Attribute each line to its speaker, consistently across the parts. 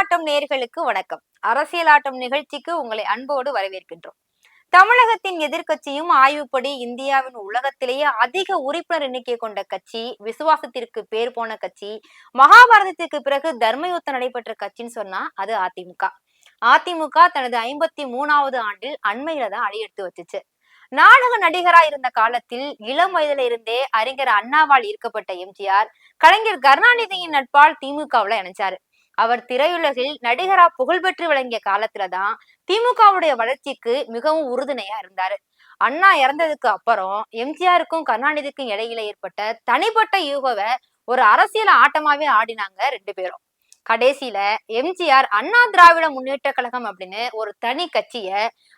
Speaker 1: அரசியலாட்டம் நேயர்களுக்கு வணக்கம். அரசியலாட்டம் நிகழ்ச்சிக்கு உங்களை அன்போடு வரவேற்கின்றோம். தமிழகத்தின் எதிர்க்கட்சியும் ஆய்வுப்படி இந்தியாவின் உலகத்திலேயே அதிக உறுப்பினர் எண்ணிக்கை கொண்ட கட்சி, விசுவாசத்திற்கு பேர் போன கட்சி, மகாபாரதத்திற்கு பிறகு தர்மயுத்தம் நடைபெற்ற கட்சின்னு சொன்னா அது அதிமுக. அதிமுக தனது 53வது ஆண்டில் அண்மையில தான் அடியெடுத்து வச்சுச்சு. நாடக நடிகரா இருந்த காலத்தில் இளம் வயதுல இருந்தே அறிஞர் அண்ணாவால் ஈர்க்கப்பட்ட எம்ஜிஆர் கலைஞர் கருணாநிதியின் நட்பால் திமுகவுல இணைஞ்சாரு. அவர் திரையுலகில் நடிகரா புகழ்பெற்று விளங்கிய காலத்துலதான் திமுகவுடைய வளர்ச்சிக்கு மிகவும் உறுதுணையா இருந்தாரு. அண்ணா இறந்ததுக்கு அப்புறம் எம்ஜிஆருக்கும் கருணாநிதிக்கும் இடையில ஏற்பட்ட தனிப்பட்ட யூகவை ஒரு அரசியல் ஆட்டமாவே ஆடினாங்க ரெண்டு பேரும். கடைசியில எம்ஜிஆர் அண்ணா திராவிட முன்னேற்ற கழகம் அப்படின்னு ஒரு தனி கட்சிய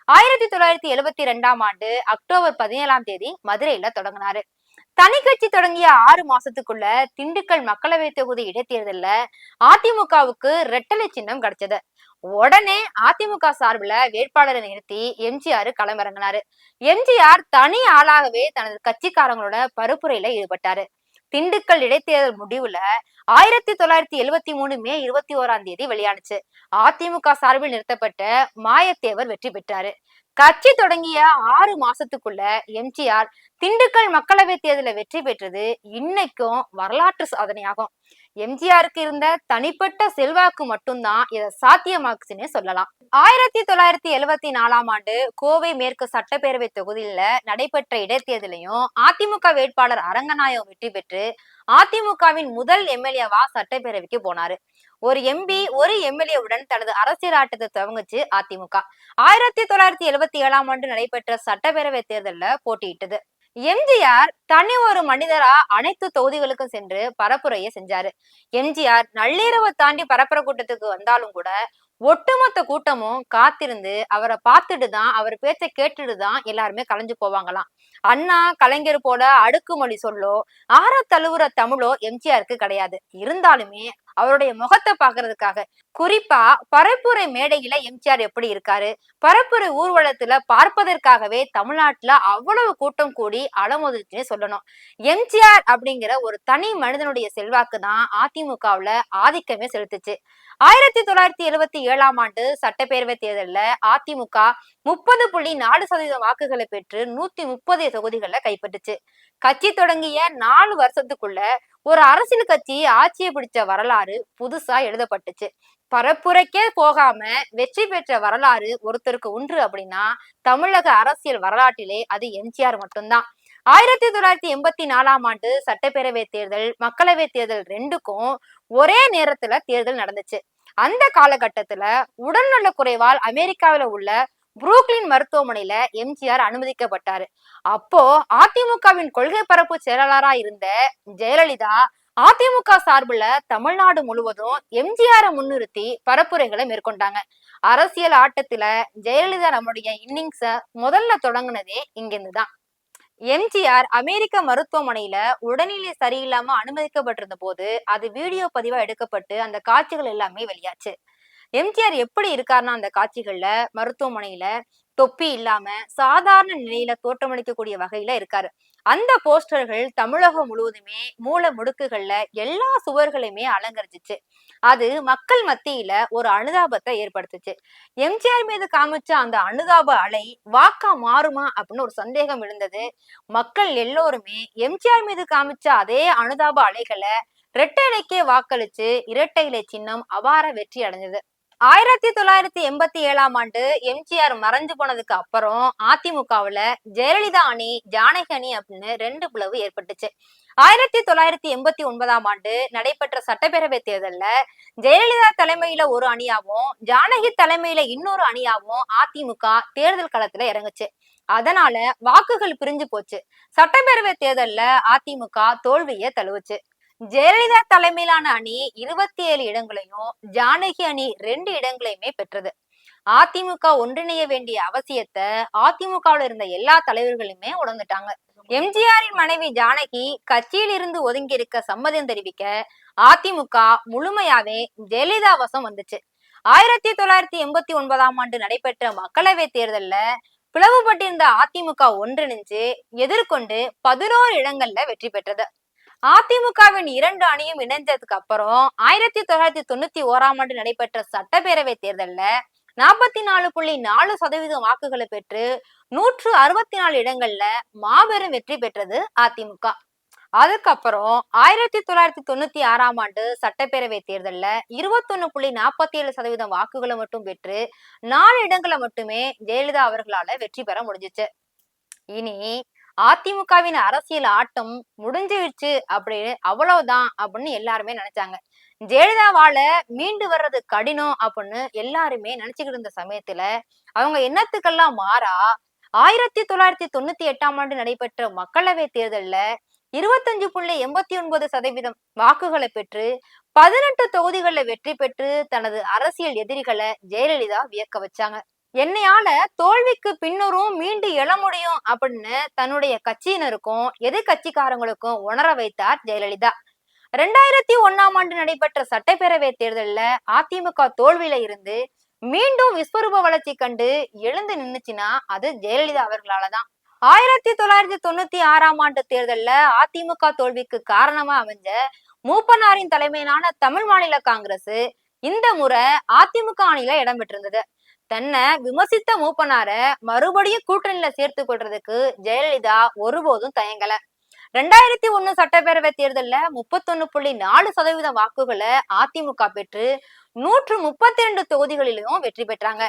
Speaker 1: 1972ஆம் ஆண்டு அக்டோபர் 17ஆம் தேதி மதுரையில தொடங்கினாரு. தனி கட்சி தொடங்கிய 6 மாசத்துக்குள்ள திண்டுக்கல் மக்களவை தொகுதி இடைத்தேர்தல்ல அதிமுகவுக்கு ரெட்டலை சின்னம் கிடைச்சது. உடனே அதிமுக சார்பில் வேட்பாளரை நிறுத்தி எம்ஜிஆர் களமிறங்கினாரு. எம்ஜிஆர் தனி ஆளாகவே தனது கட்சிக்காரங்களோட பரப்புரையில ஈடுபட்டாரு. திண்டுக்கல் இடைத்தேர்தல் முடிவுல 1973 மே 21ஆம் தேதி வெளியானுச்சு. அதிமுக சார்பில் நிறுத்தப்பட்ட மாயத்தேவர் வெற்றி பெற்றாரு. கட்சி தொடங்கிய 6 மாசத்துக்குள்ள எம்ஜிஆர் திண்டுக்கல் மக்களவை தேர்தல வெற்றி பெற்றது இன்னைக்கும் வரலாற்று சாதனையாகும். எம்ஜிஆருக்கு இருந்த தனிப்பட்ட செல்வாக்கு மட்டும்தான் இதை சாத்தியமாக்குச்சுன்னே சொல்லலாம். 1974ஆம் ஆண்டு கோவை மேற்கு சட்டப்பேரவை தொகுதியில நடைபெற்ற இடைத்தேர்தலையும் அதிமுக வேட்பாளர் அரங்கநாயகம் வெற்றி பெற்று அதிமுகவின் முதல் எம்எல்ஏவா சட்டப்பேரவைக்கு போனாரு. ஒரு எம்பி ஒரு எம்எல்ஏவுடன் தனது அரசியல் ஆட்டத்தை துவங்குச்சு அதிமுக. 1977ஆம் ஆண்டு நடைபெற்ற சட்டப்பேரவை தேர்தல்ல போட்டியிட்டது. எம்ஜிஆர் தனி ஒரு மனிதரா அனைத்து தொகுதிகளுக்கும் சென்று பரப்புரையை செஞ்சாரு. எம்ஜிஆர் நள்ளிரவை தாண்டி பரப்புரை கூட்டத்துக்கு வந்தாலும் கூட ஒட்டுமொத்த கூட்டமும் காத்திருந்து அவரை பார்த்துட்டுதான் அவர் பேச்சை கேட்டுட்டுதான் எல்லாருமே கலைஞ்சு போவாங்களாம். அண்ணா கலைஞர் போல அடுக்குமொழி சொல்லோ ஆற தழுவுற தமிழோ எம்ஜிஆருக்கு கிடையாது. இருந்தாலுமே அவருடைய முகத்தை பாக்குறதுக்காக, குறிப்பா பரப்புரை மேடையில எம்ஜிஆர் எப்படி இருக்காரு, பரப்புரை ஊர்வலத்துல பார்ப்பதற்காகவே தமிழ்நாட்டுல அவ்வளவு கூட்டம் கூடி அலமோதுச்சுன்னு சொல்லணும். எம்ஜிஆர் அப்படிங்கிற ஒரு தனி மனிதனுடைய செல்வாக்கு தான் அதிமுகவுல ஆதிக்கமே செலுத்துச்சு. 1977ஆம் ஆண்டு சட்டப்பேரவை தேர்தல்ல அதிமுக 30.4% வாக்குகளை பெற்று 130 தொகுதிகளை கைப்பற்றுச்சு. கட்சி தொடங்கிய 4 வருஷத்துக்குள்ள ஒரு அரசியல் கட்சி ஆட்சியை பிடிச்ச வரலாறு புதுசா எழுதப்பட்டுச்சு. பரப்புரைக்கே போகாம வெற்றி பெற்ற வரலாறு ஒருத்தருக்கு உண்டு அப்படின்னா தமிழக அரசியல் வரலாற்றிலே அது எம்ஜிஆர் மட்டும்தான். 1984ஆம் ஆண்டு சட்டப்பேரவை தேர்தல், மக்களவை தேர்தல் ரெண்டுக்கும் ஒரே நேரத்துல தேர்தல் நடந்துச்சு. அந்த காலகட்டத்துல உடல்நல குறைவால் அமெரிக்காவில உள்ள புரூக்லின் மருத்துவமனையில எம்ஜிஆர் அனுமதிக்கப்பட்டாரு. அப்போ அதிமுகவின் கொள்கை பரப்பு செயலாளரா இருந்த ஜெயலலிதா அதிமுக சார்புல தமிழ்நாடு முழுவதும் எம்ஜிஆரை முன்னிறுத்தி பரப்புரைகளை மேற்கொண்டாங்க. அரசியல் ஆட்டத்துல ஜெயலலிதா நம்முடைய இன்னிங்ஸ முதல்ல தொடங்குனதே இங்கிருந்துதான். எம்ஜிஆர் அமெரிக்க மருத்துவமனையில உடல்நிலை சரியில்லாம அனுமதிக்கப்பட்டிருந்த போது அது வீடியோ பதிவா எடுக்கப்பட்டு அந்த காட்சிகள் எல்லாமே வெளியாச்சு. எம்ஜிஆர் எப்படி இருக்காருன்னா அந்த காட்சிகள்ல மருத்துவமனையில தொப்பி இல்லாம சாதாரண நிலையில தோற்றமளிக்கக்கூடிய வகையில இருக்காரு. அந்த போஸ்டர்கள் தமிழகம் முழுவதுமே மூல முடுக்குகள்ல எல்லா சுவர்களையுமே அலங்கரிச்சிச்சு. அது மக்கள் மத்தியில ஒரு அனுதாபத்தை ஏற்படுத்துச்சு. எம்ஜிஆர் மீது காமிச்ச அந்த அனுதாப அலை வாக்கா மாறுமா அப்படின்னு ஒரு சந்தேகம் எழுந்தது. மக்கள் எல்லோருமே எம்ஜிஆர் மீது காமிச்ச அதே அனுதாப அலைகளை இரட்டை இலைக்கே வாக்களிச்சு இரட்டை இலை சின்னம் அபார வெற்றி அடைஞ்சது. 1987ஆம் ஆண்டு எம்ஜிஆர் மறைஞ்சு போனதுக்கு அப்புறம் அதிமுகவுல ஜெயலலிதா அணி, ஜானகி அணி அப்படின்னு 2 பிளவு ஏற்பட்டுச்சு. 1989ஆம் ஆண்டு நடைபெற்ற சட்டப்பேரவை தேர்தல்ல ஜெயலலிதா தலைமையில ஒரு அணியாவும் ஜானகி தலைமையில இன்னொரு அணியாவும் அதிமுக தேர்தல் களத்துல இறங்குச்சு. அதனால வாக்குகள் பிரிஞ்சு போச்சு. சட்டப்பேரவை தேர்தல்ல அதிமுக தோல்வியை தழுவுச்சு. ஜெயலலிதா தலைமையிலான அணி 27 இடங்களையும் ஜானகி அணி 2 இடங்களையுமே பெற்றது. அதிமுக ஒன்றிணைய வேண்டிய அவசியத்தை அதிமுகவில் இருந்த எல்லா தலைவர்களுமே உணர்ந்துட்டாங்க. எம்ஜிஆரின் மனைவி ஜானகி கட்சியில் இருந்து ஒதுங்கி இருக்க சம்மதம் தெரிவிக்க அதிமுக முழுமையாவே ஜெயலலிதா வசம் வந்துச்சு. 1989ஆம் ஆண்டு நடைபெற்ற மக்களவை தேர்தல்ல பிளவுபட்டிருந்த அதிமுக ஒன்றிணைஞ்சு எதிர்கொண்டு 11 இடங்கள்ல வெற்றி பெற்றது. அதிமுகவின் 2 அணியும் இணைந்ததுக்கு அப்புறம் 1991 நடைபெற்ற சட்டப்பேரவை தேர்தல்ல 44.4% வாக்குகளை பெற்று 164 இடங்கள்ல மாபெரும் வெற்றி பெற்றது அதிமுக. அதுக்கப்புறம் 1996 சட்டப்பேரவை தேர்தல்ல 21.47% வாக்குகளை மட்டும் பெற்று 4 இடங்களை மட்டுமே ஜெயலலிதா அவர்களால வெற்றி பெற முடிஞ்சிச்சு. இனி அதிமுகவின் அரசியல் ஆட்டம் முடிஞ்சிருச்சு அப்படின்னு அவ்வளவுதான் அப்படின்னு எல்லாருமே நினைச்சாங்க. ஜெயலலிதாவால மீண்டு வர்றது கடினம் அப்படின்னு எல்லாருமே நினைச்சுக்கிட்டு இருந்த சமயத்துல அவங்க எண்ணத்துக்கெல்லாம் மாறா 1998 நடைபெற்ற மக்களவை தேர்தல்ல 25.89% வாக்குகளை பெற்று 18 தொகுதிகளில் வெற்றி பெற்று தனது அரசியல் எதிரிகளை ஜெயலலிதா வியக்க வச்சாங்க. என்னையால தோல்விக்கு பின்னரும் மீண்டு எழ முடியும் அப்படின்னு தன்னுடைய கட்சியினருக்கும் எதிர்கட்சிக்காரங்களுக்கும் உணர வைத்தார் ஜெயலலிதா. 2001 நடைபெற்ற சட்டப்பேரவை தேர்தல்ல அதிமுக தோல்வியில இருந்து மீண்டும் விஸ்வரூப வளர்ச்சி கண்டு எழுந்து நின்னுச்சுன்னா அது ஜெயலலிதா அவர்களாலதான். 1996 தேர்தல்ல அதிமுக தோல்விக்கு காரணமா அமைஞ்ச மூப்பனாரின் தலைமையிலான தமிழ் மாநில காங்கிரஸ் இந்த முறை அதிமுக அணியில இடம் பெற்றிருந்தது. தன்னை விமர்சித்த மூப்பனார மறுபடியும் கூட்டணியில சேர்த்து கொள்றதுக்கு ஜெயலலிதா ஒருபோதும் தயங்கல. 2001 சட்டப்பேரவை தேர்தல்ல 31.4% வாக்குகளை அதிமுக பெற்று 132 தொகுதிகளிலும் வெற்றி பெற்றாங்க.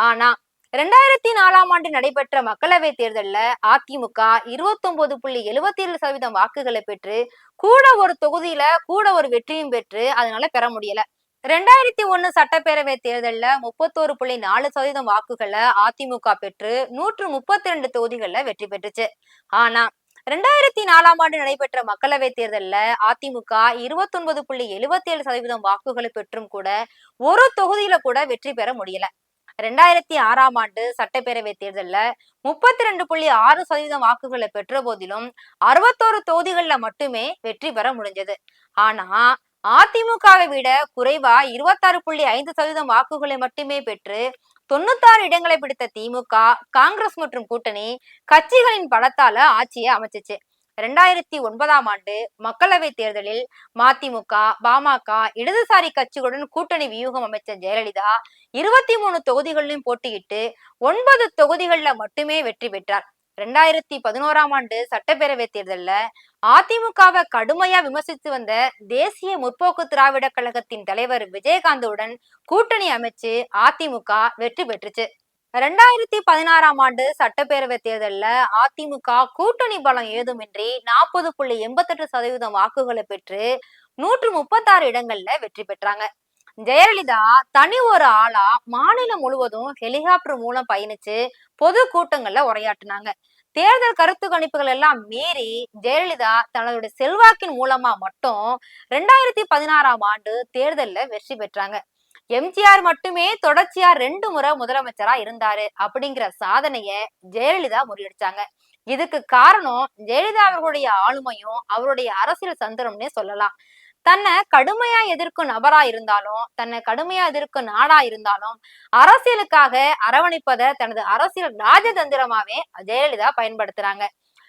Speaker 1: ஆனா 2004 நடைபெற்ற மக்களவை தேர்தல்ல அதிமுக 29.77% வாக்குகளை பெற்று கூட ஒரு தொகுதியில கூட ஒரு வெற்றியும் பெற்று அதனால பெற முடியல. 2001 சட்டப்பேரவை தேர்தல்ல 31.4% வாக்குகளை அதிமுக பெற்று 132 தொகுதிகளில் வெற்றி பெற்றுச்சு. ஆனா 2004 நடைபெற்ற மக்களவை தேர்தல்ல அதிமுக 29.77% வாக்குகளை பெற்றும் கூட ஒரு தொகுதியில கூட வெற்றி பெற முடியல. 2006 சட்டப்பேரவை தேர்தல்ல 32.6% வாக்குகளை பெற்ற போதிலும் 61 தொகுதிகள்ல மட்டுமே வெற்றி பெற முடிஞ்சது. ஆனா அதிமுகவை விட குறைவா 26.5% வாக்குகளை மட்டுமே பெற்று 96 இடங்களை பிடித்த திமுக, காங்கிரஸ் மற்றும் கூட்டணி கட்சிகளின் பலத்தால ஆட்சியை அமைச்சிச்சு. 2009 மக்களவை தேர்தலில் மதிமுக, பாமக, இடதுசாரி கட்சிகளுடன் கூட்டணி வியூகம் அமைச்ச ஜெயலலிதா 23 தொகுதிகளிலும் போட்டியிட்டு 9 தொகுதிகள்ல மட்டுமே வெற்றி பெற்றார். 2011 சட்டப்பேரவை தேர்தல்ல அதிமுகவை கடுமையா விமர்சித்து வந்த தேசிய முற்போக்கு திராவிட கழகத்தின் தலைவர் விஜயகாந்துடன் கூட்டணி அமைச்சு அதிமுக வெற்றி பெற்றுச்சு. 2016 சட்டப்பேரவை தேர்தல்ல அதிமுக கூட்டணி பலம் ஏதுமின்றி 40.88% வாக்குகளை பெற்று 136 இடங்கள்ல வெற்றி பெற்றாங்க. ஜெயலலிதா தனி ஒரு ஆளா மாநிலம் முழுவதும் ஹெலிகாப்டர் மூலம் பயணிச்சு பொது கூட்டங்கள்ல உரையாற்றினாங்க. தேர்தல் கருத்து கணிப்புகள் எல்லாம் மீறி ஜெயலலிதா தன்னுடைய செல்வாக்கின் மூலமா மட்டும் 2016 தேர்தல்ல வெற்றி பெற்றாங்க. எம்ஜிஆர் மட்டுமே தொடர்ச்சியா 2 முறை முதலமைச்சரா இருந்தாரு அப்படிங்கிற சாதனைய ஜெயலலிதா முறியடிச்சாங்க. இதுக்கு காரணம் ஜெயலலிதா அவர்களுடைய ஆளுமையும் அவருடைய அரசியல் தந்திரம்னே சொல்லலாம். தன்னை கடுமையா எதிர்க்கும் நபரா இருந்தாலும் தன்னை கடுமையா எதிர்க்கும் நாடா இருந்தாலும் அரசியலுக்காக அரவணைப்பதை தனது அரசியல் ராஜதந்திரமாவே ஜெயலலிதா பயன்படுத்துறாங்க.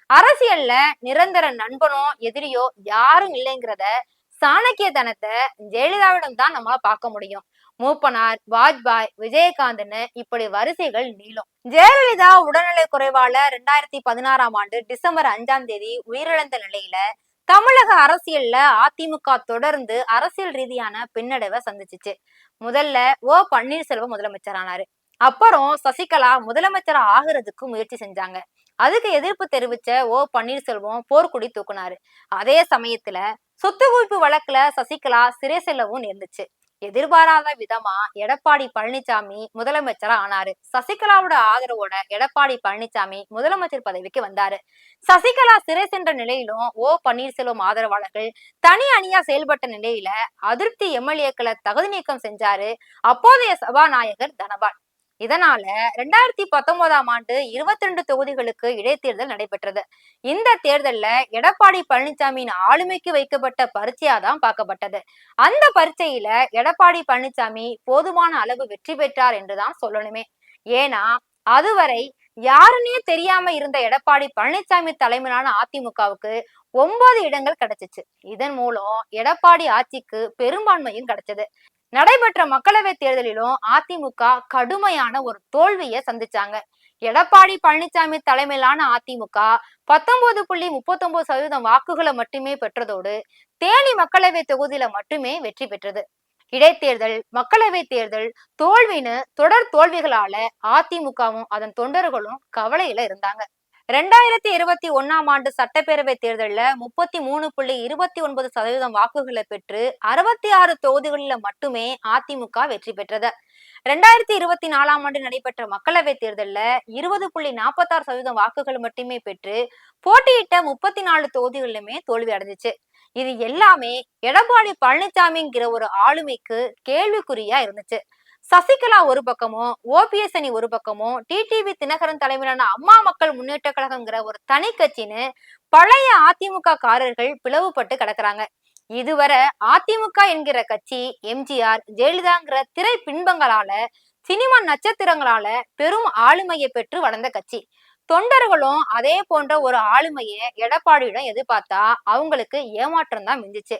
Speaker 1: அரசியல்ல நிரந்தர நண்பனோ எதிரியோ யாரும் இல்லைங்கிறத சாணக்கியத்தனத்தை ஜெயலலிதாவிடம் தான் நம்மளால பார்க்க முடியும். மூப்பனார், வாஜ்பாய், விஜயகாந்த்னு இப்படி வரிசைகள் நீளும். ஜெயலலிதா உடல்நலை குறைவால 2016 டிசம்பர் 5 உயிரிழந்த நிலையில தமிழக அரசியல்ல அதிமுக தொடர்ந்து அரசியல் ரீதியான பின்னடைவை சந்திச்சுச்சு. முதல்ல பன்னீர்செல்வம் முதலமைச்சரானாரு. அப்புறம் சசிகலா முதலமைச்சர் ஆகுறதுக்கு முயற்சி செஞ்சாங்க. அதுக்கு எதிர்ப்பு தெரிவிச்ச பன்னீர்செல்வம் போர்க்குடி தூக்குனாரு. அதே சமயத்துல சொத்து குவிப்பு வழக்குல சசிகலா சிறை செல்லவும் நேர்ந்துச்சு. எதிர்பாராத விதமா எடப்பாடி பழனிசாமி முதலமைச்சரா ஆனாரு. சசிகலாவோட ஆதரவோட எடப்பாடி பழனிசாமி முதலமைச்சர் பதவிக்கு வந்தாரு. சசிகலா சிறை சென்ற நிலையிலும் பன்னீர்செல்வம் ஆதரவாளர்கள் தனி அணியா செயல்பட்ட நிலையில அதிருப்தி எம்எல்ஏக்களை தகுதி நீக்கம் செஞ்சாரு அப்போதைய சபாநாயகர் தனபால். இதனால 2019 22 தொகுதிகளுக்கு இடைத்தேர்தல் நடைபெற்றது. இந்த தேர்தல்ல எடப்பாடி பழனிசாமியின் ஆளுமைக்கு வைக்கப்பட்ட பரீட்சையாதான் பார்க்கப்பட்டது. அந்த பரீட்சையில எடப்பாடி பழனிசாமி போதுமான அளவு வெற்றி பெற்றார் என்றுதான் சொல்லணுமே. ஏன்னா அதுவரை யாருன்னே தெரியாம இருந்த எடப்பாடி பழனிசாமி தலைமையிலான அதிமுகவுக்கு 9 இடங்கள் கிடைச்சிச்சு. இதன் மூலம் எடப்பாடி ஆட்சிக்கு பெரும்பான்மையும் கிடைச்சது. நடைபெற்ற மக்களவை தேர்தலிலும் அதிமுக கடுமையான ஒரு தோல்வியை சந்திச்சாங்க. எடப்பாடி பழனிசாமி தலைமையிலான அதிமுக 19.39% வாக்குகளை மட்டுமே பெற்றதோடு தேனி மக்களவை தொகுதியில மட்டுமே வெற்றி பெற்றது. இடைத்தேர்தல், மக்களவை தேர்தல் தோல்வின்னு தொடர் தோல்விகளால அதிமுகவும் அதன் தொண்டர்களும் கவலையில இருந்தாங்க. 2021ஆம் ஆண்டு சட்டப்பேரவை தேர்தலில் 33.29% வாக்குகளை பெற்று 66 தொகுதிகளில மட்டுமே அதிமுக வெற்றி பெற்றது. 2024ஆம் ஆண்டு நடைபெற்ற மக்களவை தேர்தலில் 20.46% வாக்குகள் மட்டுமே பெற்று போட்டியிட்ட 34 தொகுதிகளிலுமே தோல்வி அடைஞ்சிச்சு. இது எல்லாமே எடப்பாடி பழனிசாமிங்கிற ஒரு ஆளுமைக்கு கேள்விக்குறியா இருந்துச்சு. சசிகலா ஒரு பக்கமும், ஓபிஎஸ் அணி ஒரு பக்கமும், டிடிவி தினகரன் தலைமையிலான அம்மா மக்கள் முன்னேற்ற கழகங்கிற ஒரு தனி கட்சின்னு பழைய அதிமுக காரர்கள் பிளவுபட்டு கிடக்குறாங்க. இதுவரை அதிமுக என்கிற கட்சி எம்ஜிஆர், ஜெயலலிதாங்கிற திரை பின்பங்களால, சினிமா நட்சத்திரங்களால பெரும் ஆளுமையை பெற்று வளர்ந்த கட்சி. தொண்டர்களும் அதே போன்ற ஒரு ஆளுமையை எடப்பாடியிடம் எதிர்பார்த்தா அவங்களுக்கு ஏமாற்றம் தான் மிஞ்சிச்சு.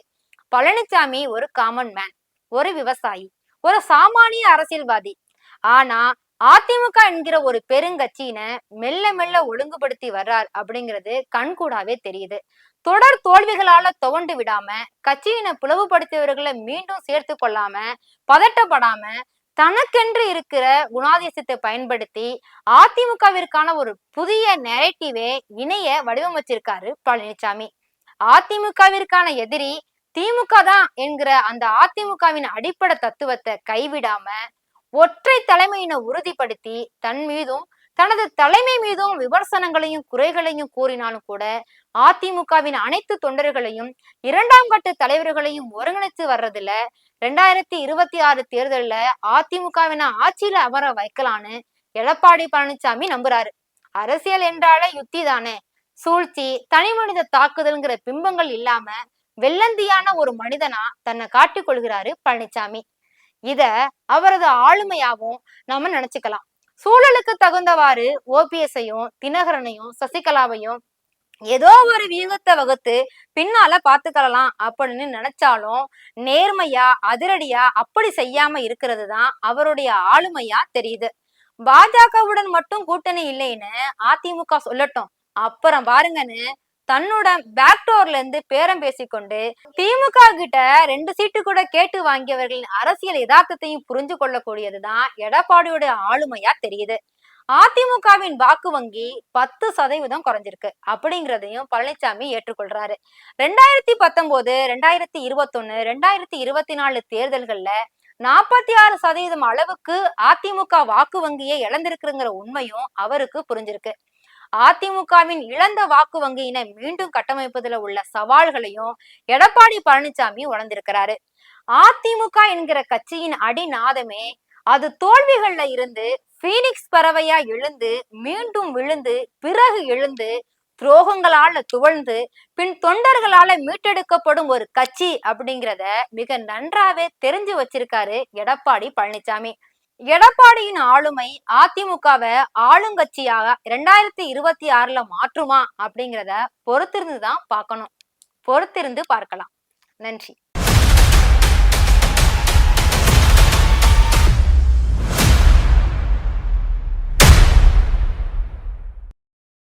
Speaker 1: பழனிசாமி ஒரு காமன் மேன், ஒரு விவசாயி, ஒரு சாமானிய அரசியல்வாதி. ஆனா அதிமுக என்கிற ஒரு பெருங்கட்சியின மெல்ல மெல்ல ஒழுங்குபடுத்தி வர்றார் அப்படிங்கிறது கண்கூடாவே தெரியுது. தொடர் தோல்விகளால துவண்டு விடாம, கட்சியினை பிளவுபடுத்தியவர்களை மீண்டும் சேர்த்து கொள்ளாம, பதட்டப்படாம, தனக்கென்று இருக்கிற குணாதிசயத்தை பயன்படுத்தி அதிமுகவிற்கான ஒரு புதிய நெரேட்டிவே இணைய வடிவமைச்சிருக்காரு பழனிசாமி. அதிமுகவிற்கான எதிரி திமுக தான் என்கிற அந்த அதிமுகவின் அடிப்படை தத்துவத்தை கைவிடாம ஒற்றை தலைமையினை உறுதிப்படுத்தி தன் மீதும் தனது தலைமை மீதும் விமர்சனங்களையும் குறைகளையும் கூறினாலும் கூட அதிமுகவின் அனைத்து தொண்டர்களையும் 2ஆம் கட்ட தலைவர்களையும் ஒருங்கிணைத்து வர்றதுல 2026 தேர்தல்ல அதிமுகவின ஆட்சியில அமர வைக்கலான்னு எடப்பாடி பழனிசாமி நம்புறாரு. அரசியல் என்றாலே யுத்தி தானே. சூழ்ச்சி, தனி மனித தாக்குதல்ங்கிற பிம்பங்கள் இல்லாம வெள்ளந்தியான ஒரு மனிதனா தன்னை காட்டிக் கொள்கிறாரு பழனிசாமி. இத அவரது ஆளுமையாவும் நாம நினைச்சுக்கலாம். சூழலுக்கு தகுந்தவாறு ஓபிஎஸ்ஐயும், தினகரனையும், சசிகலாவையும் ஏதோ ஒரு வியூகத்தை வகுத்து பின்னால பாத்துக்கலாம் அப்படின்னு நினைச்சாலும் நேர்மையா, அதிரடியா அப்படி செய்யாம இருக்கிறது தான் அவருடைய ஆளுமையா தெரியுது. பாஜகவுடன் மட்டும் கூட்டணி இல்லைன்னு அதிமுக சொல்லட்டும், அப்புறம் பாருங்கன்னு தன்னோட பேக்டோர்ல இருந்து பேரம் பேசிக்கொண்டு திமுக கிட்ட 2 சீட்டு கூட கேட்டு வாங்கியவர்களின் அரசியல் யதார்த்தத்தையும் புரிஞ்சு கொள்ளக்கூடியதுதான் எடப்பாடியோட ஆளுமையா தெரியுது. அதிமுகவின் வாக்கு வங்கி 10% குறைஞ்சிருக்கு அப்படிங்கிறதையும் பழனிசாமி ஏற்றுக்கொள்றாரு. 2019, 2021, 2024 தேர்தல்கள்ல 46% அளவுக்கு அதிமுக வாக்கு வங்கியை இழந்திருக்குங்கிற உண்மையும் அவருக்கு புரிஞ்சிருக்கு. அதிமுகவின் இழந்த வாக்கு வங்கியினை மீண்டும் கட்டமைப்பதில் உள்ள சவால்களையும் எடப்பாடி பழனிசாமி உணர்ந்திருக்கிறாரு. அதிமுக என்கிற கட்சியின் அடிநாதமே அது தோல்விகள்ல இருந்து பீனிக்ஸ் பறவையா எழுந்து, மீண்டும் விழுந்து, பிறகு எழுந்து, துரோகங்களால துவழ்ந்து, பின் தொண்டர்களால மீட்டெடுக்கப்படும் ஒரு கட்சி அப்படிங்கிறத மிக நன்றாவே தெரிஞ்சு வச்சிருக்காரு எடப்பாடி பழனிசாமி. எடப்பாடியின் ஆளுமை அதிமுகவை ஆளுங்கட்சியாக 2026ல மாற்றுமா அப்படிங்கிறத பொறுத்திருந்துதான் பார்க்கணும். பொறுத்திருந்து பார்க்கலாம். நன்றி.